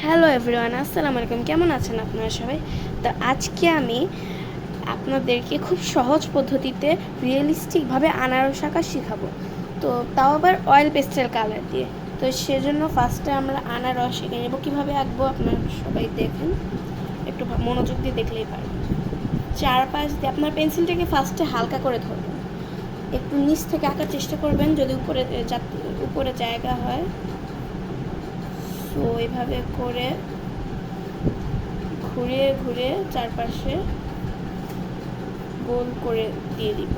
Hello everyone, আসসালামু আলাইকুম। কেমন আছেন আপনারা সবাই? তো আজকে আমি আপনাদেরকে খুব সহজ পদ্ধতিতে রিয়েলিস্টিকভাবে আনারস আঁকা শেখাবো। তো তাও আবার অয়েল পেস্টেল কালার দিয়ে। তো সেজন্য ফার্স্টে আমরা আনারস এঁকে নেব। কীভাবে আঁকবো আপনারা সবাই দেখেন, একটু মনোযোগ দিয়ে দেখলেই পারেন। চারপাশ দিয়ে আপনার পেন্সিলটাকে ফার্স্টে হালকা করে ধরবেন, একটু নিচ থেকে আঁকার চেষ্টা করবেন যদি উপরে জায়গা হয়। তো এইভাবে করে ঘুরিয়ে ঘুরিয়ে চারপাশে গোল করে দিয়ে দিব।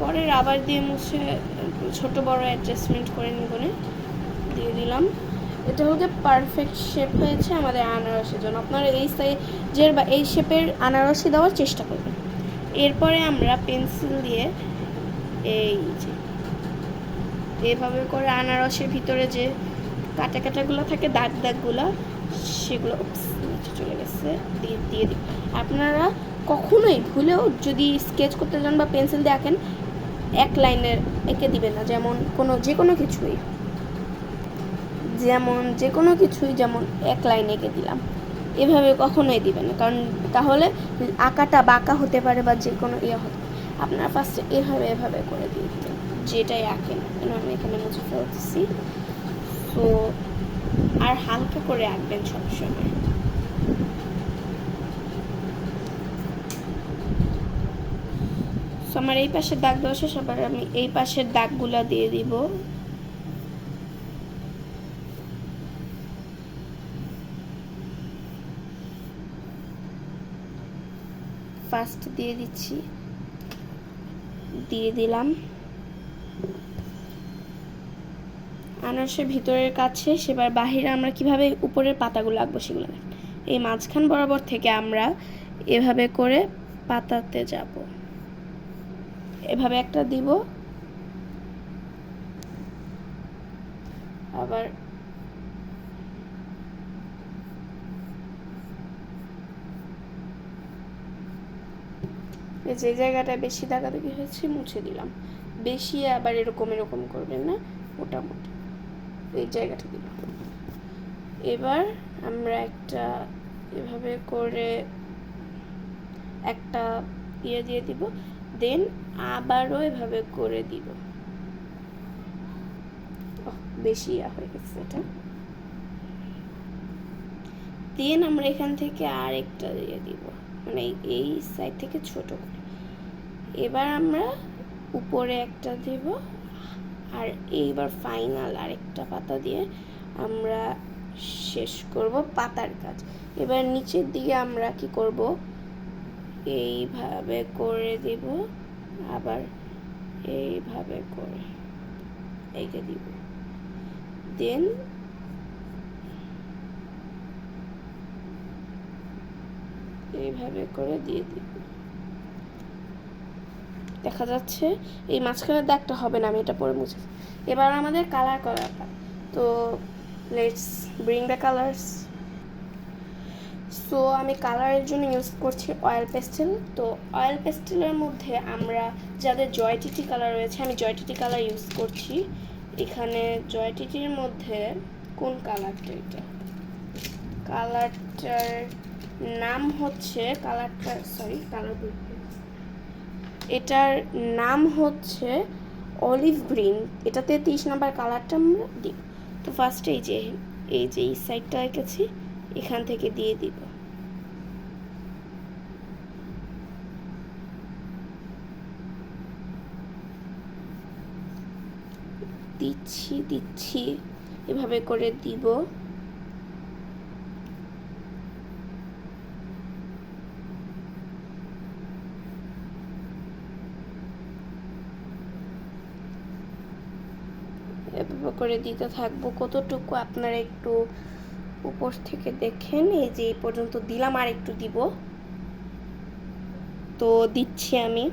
পরে রাবার দিয়ে মুছে ছোট বড় অ্যাডজাস্টমেন্ট করে নিবনে দিয়ে দিলাম। এটা হচ্ছে পারফেক্ট শেপ হয়েছে আমাদের আনারসের জন্য। আপনারা এই সাইজের বা এই শেপের আনারসই দেওয়ার চেষ্টা করবেন। এরপরে আমরা পেন্সিল দিয়ে এই যে এভাবে করে আনারসের ভিতরে যে কাটা কাটাগুলো থাকে, দাগ দাগগুলো, সেগুলো নিচে চলে গেছে দিয়ে দিই। আপনারা কখনোই ভুলেও যদি স্কেচ করতে যান বা পেন্সিল দিয়ে আঁকেন এক লাইনের এঁকে দিবেন না। যেমন যে কোনো কিছুই যেমন এক লাইন এঁকে দিলাম, এভাবে কখনোই দিবেন না, কারণ তাহলে আঁকাটা বাঁকা হতে পারে বা যে কোনো হতে। আপনারা ফার্স্টে এভাবে করে দিয়ে দিবেন যেটাই আঁকেন। আমি এখানে মুছে ফেলতেছি। তো আর হালকা করে আঁকবেন সবসময়। আমার এই পাশের দাগ দেওয়া শেষ, আবার আমি এই পাশের দাগগুলা দিয়ে দিব। ফার্স্ট দিয়ে দিলাম আনারসের ভিতরের কাছে। সেবার বাহিরে আমরা কিভাবে উপরের পাতাগুলো আঁকবো সেগুলো এই মাঝখান বরাবর থেকে আমরা এভাবে করে পাতাতে যাব। এভাবে একটা দিব, আবার যে জায়গাটা বেশি দাগাদাগি হয়েছে মুছে দিলাম। বেশি আবার এরকম করবেন না, মোটামুটি এই জায়গাটা দিলাম। এবার আমরা একটা এভাবে করে একটা দিয়ে দিব, দেন আবারও এভাবে করে দিব। বেশি হয়ে গেছে এটা। দেন আমরা এখান থেকে আরেকটা দিয়ে দিব, মানে এই সাইড থেকে ছোট করে। এবার আমরা উপরে একটা দেব, আর এইবার ফাইনাল আরেকটা পাতা দিয়ে আমরা শেষ করব পাতার কাজ। এবার নিচের দিকে আমরা কি করব, এইভাবে করে দেব, আবার এইভাবে করে এঁকে দিব, দেন এইভাবে করে দিয়ে দিব। দেখা যাচ্ছে এই মাঝখানের দাগটা হবে না, আমি এটা পরে মুছে। এবার আমাদের কালার করাটা, তো let's bring the colours. So আমি কালারের জন্য ইউজ করছি অয়েল পেস্টেল। তো অয়েল পেস্টেলের মধ্যে আমরা যাদের জয়টিটি কালার রয়েছে, আমি জয়টিটি কালার ইউজ করছি। এখানে জয়টিটির মধ্যে কোন কালারটা, এটা কালারটার নাম হচ্ছে এটার নাম হচ্ছে অলিভ গ্রিন। এটাতে 30 নম্বর কালারটা আমরা দিই। তো ফার্স্টে এই যে এই সাইডটা এঁকেছি, এখান থেকে দিয়ে দিব। দিচ্ছি এভাবে করে দিব। এভাবে করে দিতে থাকবো। কতটুকু আপনারা একটু উপর থেকে দেখেন। এই যে এই পর্যন্ত দিলাম, আর একটু দিব। তো দিচ্ছি আমি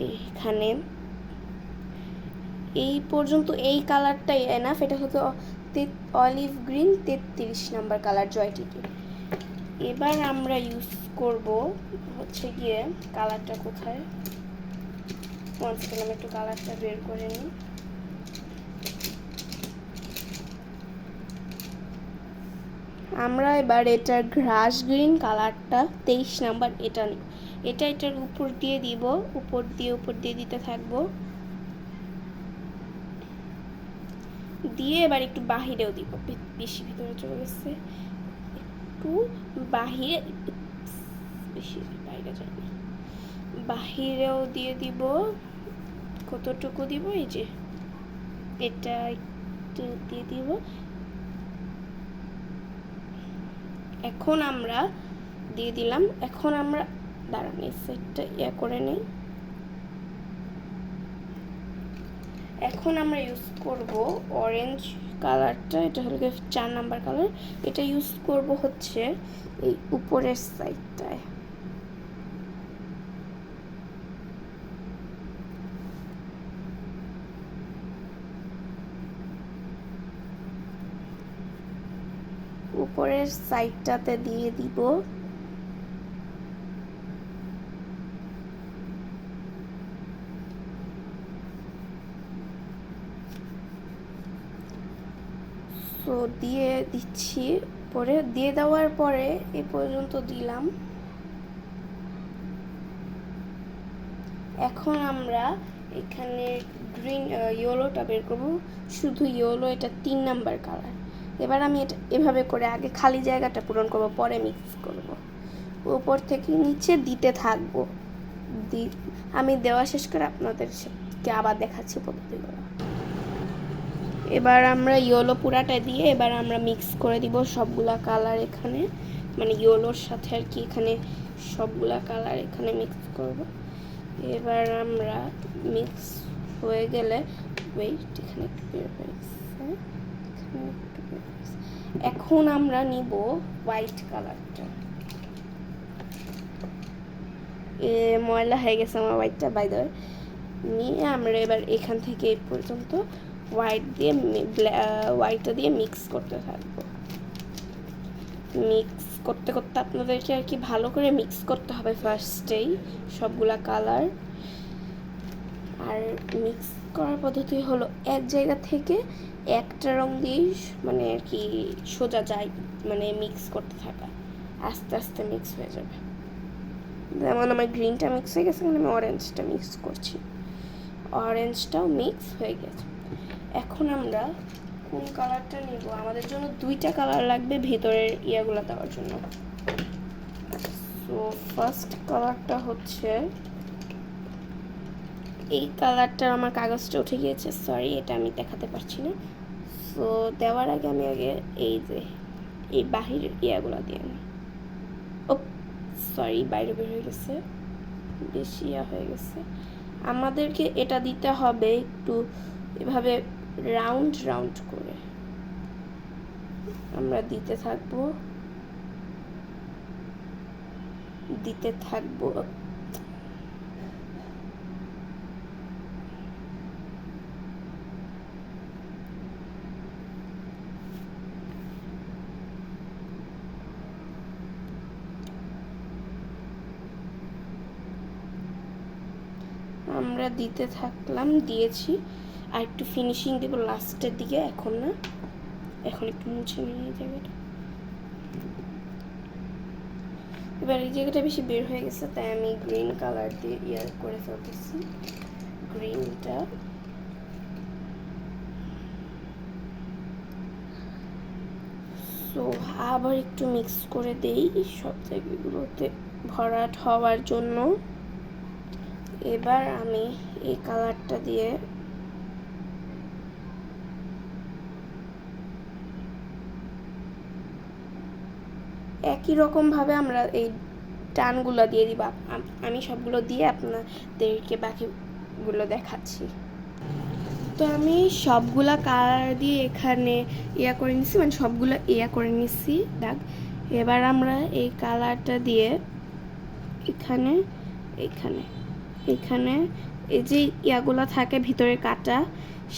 এখানে এই পর্যন্ত। এই কালারটাই এনাফ। এটা হচ্ছে অলিভ গ্রিন 33 নম্বর কালার জয়টিটি। এবার আমরা ইউজ করব হচ্ছে গিয়ে কালারটা কোথায়, আমি একটু কালারটা বের করে নিই। আমরা এবার এটার গ্রাস গ্রিন কালারটা 23 নাম্বার এটা নিই। এটার উপর দিয়ে দিব, উপর দিয়ে দিতে থাকবো। দিয়ে এবার একটু বাহিরেও দিব, বেশি ভিতরে চলে গেছে, একটু বাহিরে, বেশি বাইরে যায়নি, বাহিরেও দিয়ে দিব। কতটুকু দিব, এই যে এটা একটু দিয়ে দিব। এখন আমরা দিয়ে দিলাম। এখন আমরা দাঁড়ান, এই সেটটা করে নেই। এখন আমরা ইউজ করব অরেঞ্জ কালারটা, এটা হলো 4 নাম্বার কালার। এটা ইউজ করব হচ্ছে এই উপরের সাইডটায়। উপরের সাইডটাতে দিয়ে দিব। তো দিয়ে দিচ্ছি, পরে দিয়ে দেওয়ার পরে এ পর্যন্ত দিলাম। এখন আমরা এখানে গ্রিন ইয়েলোটা বের করব, শুধু ইয়েলো, এটা 3 নাম্বার কালার। এবার আমি এটা এভাবে করে আগে খালি জায়গাটা পূরণ করব, পরে মিক্স করব। উপর থেকে নিচে দিতে থাকবো। আমি দেওয়া শেষ করে আপনাদেরকে আবার দেখাচ্ছি পদ্ধতিগুলো। এবার আমরা ইয়েলো পুরাটা দিয়ে এবার আমরা মিক্স করে দিব সবগুলা কালার এখানে, মানে ইয়েলোর সাথে আর কি, এখানে সবগুলা কালার এখানে মিক্স করব। এবার আমরা মিক্স হয়ে গেলে ওয়েট, এখানে একটু বের হয়েছে, এখন আমরা নিব হোয়াইট কালারটা। ময়লা হয়ে গেছে আমার হোয়াইটটা, বাই দ্য ওয়ে। নিয়ে আমরা এবার এখান থেকে এই পর্যন্ত হোয়াইটটা দিয়ে মিক্স করতে থাকবো। মিক্স করতে করতে আপনাদেরকে আর কি ভালো করে মিক্স করতে হবে ফার্স্টেই সবগুলা কালার। আর মিক্স করার পদ্ধতি হলো এক জায়গা থেকে একটা রং দিয়েই মানে আর কি সোজা যায়, মানে মিক্স করতে থাকা, আস্তে আস্তে মিক্স হয়ে যাবে। যেমন আমার গ্রিনটা মিক্স হয়ে গেছে, আমি অরেঞ্জটা মিক্স করছি, অরেঞ্জটাও মিক্স হয়ে গেছে। এখন আমরা কোন কালারটা নিব, আমাদের জন্য 2টা কালার লাগবে ভিতরের ইয়াগুলো দেওয়ার জন্য। সো ফার্স্ট কালারটা হচ্ছে এই কালারটা, আমার কাগজটা উঠে গিয়েছে, সরি, এটা আমি দেখাতে পারছি না। সো দেওয়ার আগে আমি এই যে এই বাহিরের ইয়াগুলো দিয়ে নিই। ও সরি, বাইরে বের হয়ে গেছে, বেশি হয়ে গেছে। আমাদেরকে এটা দিতে হবে একটু এভাবে রাউন্ড রাউন্ড করে আমরা দিতে থাকবো। আমরা দিতে থাকলাম, দিয়েছি। আর একটু ফিনিশিং দেব লাস্টের দিকে, এখন না, এখন একটু মুছে নিয়ে এই জায়গাটা। এবার এই জায়গাটা বেশি বের হয়ে গেছে, তাই আমি গ্রিন কালার দিয়ে ইয়ার করে ফেলতেছি। গ্রিনটা সো আবার একটু মিক্স করে দেই সব জায়গাগুলোতে ভরাট হওয়ার জন্য। এবার আমি এই কালারটা দিয়ে একই রকম ভাবে আমরা এই টানগুলো দিয়ে দিব। আমি সবগুলো দিয়ে আপনাদেরকে বাকিগুলো দেখাচ্ছি। তো আমি সবগুলা কালার দিয়ে এখানে ইয়া করে নিছি, মানে সবগুলো ইয়া করে নিছি দাগ। এবার আমরা এই কালারটা দিয়ে এখানে এখানে এখানে এই যে ইয়াগুলো থাকে ভিতরে কাটা,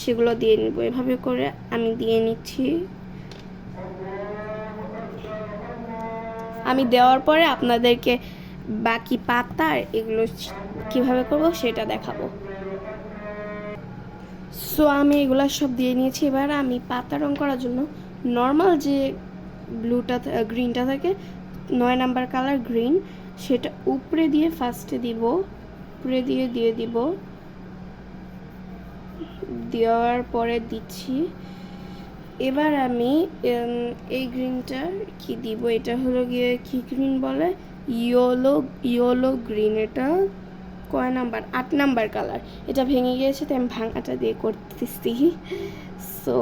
সেগুলো দিয়ে নিব। এভাবে করে আমি দিয়ে নিচ্ছি। আমি দেওয়ার পরে আপনাদেরকে বাকি পাতার এগুলো কিভাবে করব সেটা দেখাবো। সো আমি এগুলো সব দিয়ে নিয়েছি। এবার আমি পাতা রং করার জন্য নর্মাল যে ব্লুটা গ্রিনটা থাকে 9 নাম্বার কালার গ্রিন, সেটা উপরে দিয়ে ফার্স্টে দিব, উপরে দিয়ে দিব, দেওয়ার পরে দিচ্ছি। এবার আমি এই গ্রিনটা কি দিব, এটা হলো গিয়ে কি গ্রিন বলে, ইয়েলো গ্রিন। এটা কয় নাম্বার, 8 নাম্বার কালার। এটা ভেঙে গিয়েছে তাই আমি ভাঙাটা দিয়ে করতেছি। সো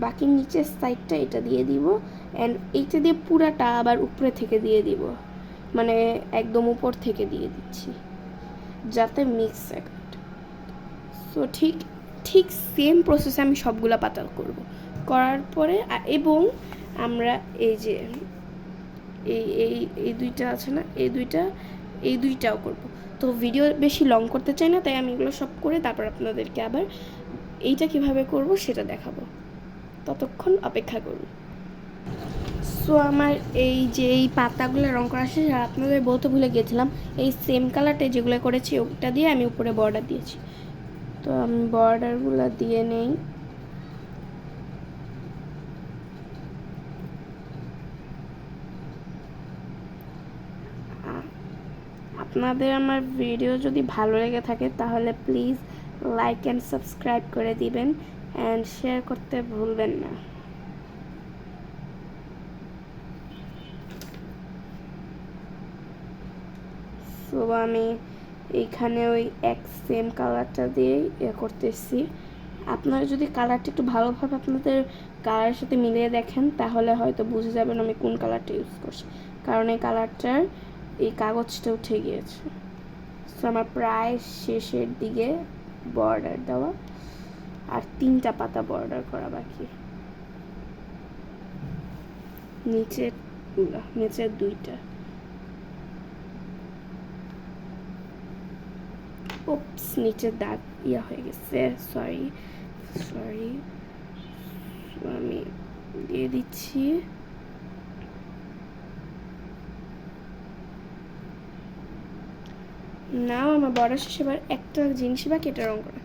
বাকি নিচের সাইডটা এটা দিয়ে দিব, অ্যান্ড এইটা দিয়ে পুরাটা আবার উপরে থেকে দিয়ে দিব, মানে একদম উপর থেকে দিয়ে দিচ্ছি যাতে মিক্স হয়। সো ঠিক সেম প্রসেসে আমি সবগুলা পাতা করব। করার পরে এবং আমরা এই যে এই দুইটা আছে না, এই দুইটাও করব। তো ভিডিও বেশি লং করতে চাই না, তাই আমি এগুলো সব করে তারপর আপনাদেরকে আবার এইটা কিভাবে করব সেটা দেখাবো। ততক্ষণ অপেক্ষা করুন। সো আমার এই যে এই পাতাগুলো রং করা শেষ। আর আপনাদের বলতে ভুলে গিয়েছিলাম, এই সেম কালারটা যেগুলো করেছি ওটা দিয়ে আমি উপরে বর্ডার দিয়েছি। তো আমি বর্ডারগুলো দিয়ে নেই। আপনাদের আমার ভিডিও যদি ভালো লেগে থাকে তাহলে প্লিজ লাইক অ্যান্ড সাবস্ক্রাইব করে দিবেন, অ্যান্ড শেয়ার করতে ভুলবেন না। সো আমি এইখানে ওই এক সেম কালারটা দিয়ে করতেছি। আপনারা যদি কালারটা একটু ভালোভাবে আপনাদের কালারের সাথে মিলিয়ে দেখেন তাহলে হয়তো বুঝে যাবেন আমি কোন কালারটা ইউজ করছি, কারণ এই কালারটার এই কাগজটা উঠে গিয়েছে। সো আমার প্রায় শেষের দিকে বর্ডার দেওয়া, আর 3টা পাতা বর্ডার করা বাকি, নিচের 2টা। ওপস, নিচের দাগ হয়ে গেছে, সরি। আমি দিয়ে দিচ্ছি। নাও আমার বড় শেষ। এবার একটা জিনিস বাকি, এটা রং করা।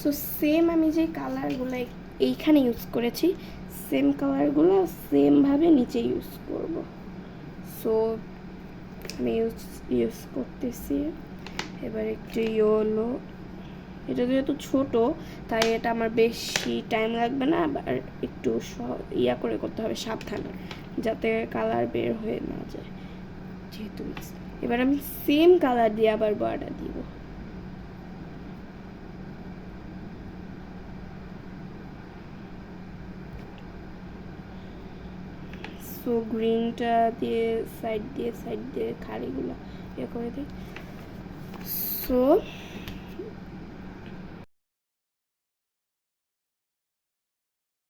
সো সেম আমি যে কালারগুলো এইখানে ইউজ করেছি সেম কালারগুলো সেমভাবে নিচে ইউজ করব। সো আমি ইউজ করতেছি এবার একটু ইয়েলো। এটা যেহেতু ছোট তাই এটা আমার বেশি টাইম লাগবে না, আবার একটু করে করতে হবে সাবধানে যাতে কালার বের হয়ে না যায় যেহেতু। এবার আমি সেম কালার দিয়ে আবার বর্ডার দিব। সো গ্রিনটা দিয়ে সাইড দিয়ে খাড়িগুলো করে দিই। সো